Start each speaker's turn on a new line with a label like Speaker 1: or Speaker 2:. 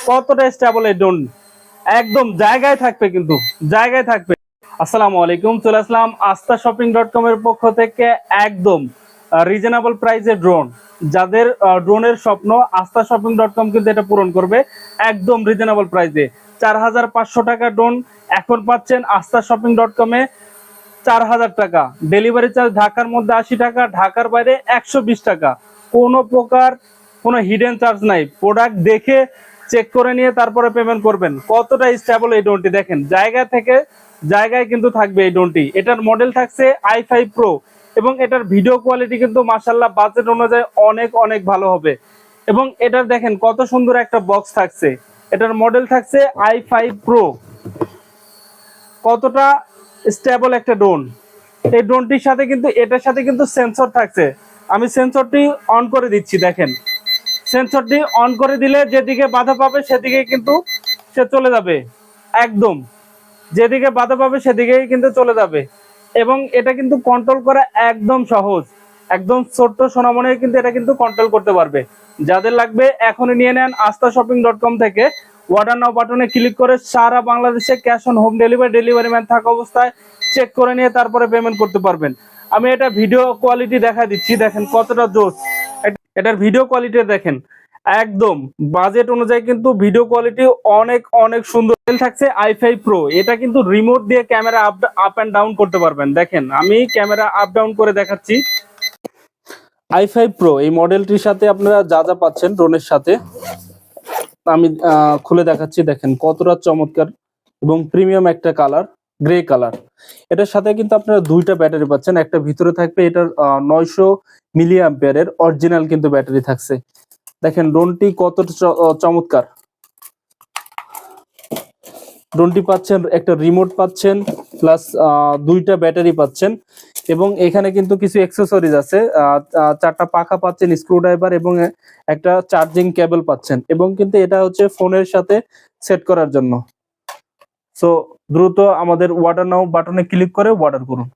Speaker 1: কতটা স্টেবল এই ড্রোন, একদম জায়গায় থাকবে, কিন্তু জায়গায় থাকবে। আসসালামু আলাইকুম, চলে আসলাম আস্থা শপিং.com এর পক্ষ থেকে একদম রিজনেবল প্রাইসে ড্রোন। যাদের ড্রোনের স্বপ্ন, আস্থা শপিং.com কিন্তু এটা পূরণ করবে একদম রিজনেবল প্রাইসে। 4500 টাকা ড্রোন এখন পাচ্ছেন আস্থা শপিং.com এ 4000 টাকা। ডেলিভারি চার্জ ঢাকার মধ্যে 80 টাকা, ঢাকার বাইরে 120 টাকা। কোনো প্রকার কোনো হিডেন চার্জ নাই। প্রোডাক্ট দেখে চেক করে নিয়ে তারপরে পেমেন্ট করবেন। কতটা স্টেবল এই ড্রোনটি দেখেন, জায়গা থেকে জায়গায় কিন্তু থাকবে এই ড্রোনটি। এটার মডেল থাকছে i5 Pro এবং এটার ভিডিও কোয়ালিটি কিন্তু মাশাআল্লাহ বাজেট অনুযায়ী অনেক অনেক ভালো হবে। এবং এটার দেখেন কত সুন্দর একটা বক্স থাকছে। এটার মডেল থাকছে i5 Pro। কতটা স্টেবল একটা ড্রোন। এই ড্রোনটির সাথে কিন্তু এটার সাথে কিন্তু সেন্সর থাকছে। আমি সেন্সরটি অন করে দিচ্ছি, দেখেন সেন্সরটি অন করে দিলে যেদিকে বাধা পাবে সেদিকে কিন্তু সে চলে যাবে। একদম যেদিকে বাধা পাবে সেদিকেই কিন্তু চলে যাবে। এবং এটা কিন্তু কন্ট্রোল করা একদম সহজ, একদম ছোট্ট সোনামণি কিন্তু এটা কিন্তু কন্ট্রোল করতে পারবে। যাদের লাগবে এখনই নিয়ে নেন আস্থা শপিং.com থেকে। অর্ডার নাও বাটনে ক্লিক করে সারা বাংলাদেশে cash on home delivery, delivery man থাকা অবস্থায় চেক করে নিয়ে তারপরে পেমেন্ট করতে পারবেন। আমি এটা ভিডিও কোয়ালিটি দেখা দিচ্ছি, দেখেন কতটা জোস। এটার ভিডিও কোয়ালিটি দেখেন, একদম বাজেট অনুযায়ী কিন্তু ভিডিও কোয়ালিটি অনেক অনেক সুন্দর। থাকছে i5 Pro। এটা কিন্তু রিমোট দিয়ে ক্যামেরা আপ এন্ড ডাউন করতে পারবেন। দেখেন আমি ক্যামেরা আপ ডাউন করে দেখাচ্ছি। i5 Pro এই মডেলটির সাথে আপনারা যা যা পাচ্ছেন ড্রোনের সাথে আমি খুলে দেখাচ্ছি। দেখেন কতটা চমৎকার এবং প্রিমিয়াম একটা কালার, গ্রে কালার। এটার সাথে কিন্তু আপনারা দুইটা ব্যাটারি পাচ্ছেন। একটা ভিতরে থাকবে এটার 900 মিলি অ্যাম্পিয়ারের অরিজিনাল কিন্তু ব্যাটারি থাকছে। দেখেন ড্রোনটি কত চমৎকার। ড্রোনটি পাচ্ছেন, একটা রিমোট পাচ্ছেন, প্লাস দুইটা ব্যাটারি পাচ্ছেন। এবং এখানে কিন্তু কিছু অ্যাক্সেসরিজ আছে, চারটা পাখা পাচ্ছেন, স্ক্রুড্রাইভার এবং একটা চার্জিং কেবল পাচ্ছেন। এবং কিন্তু এটা হচ্ছে ফোনের সাথে সেট করার জন্য। সো দ্রুত আমাদের অর্ডার নাও বাটনে ক্লিক করে অর্ডার করুন।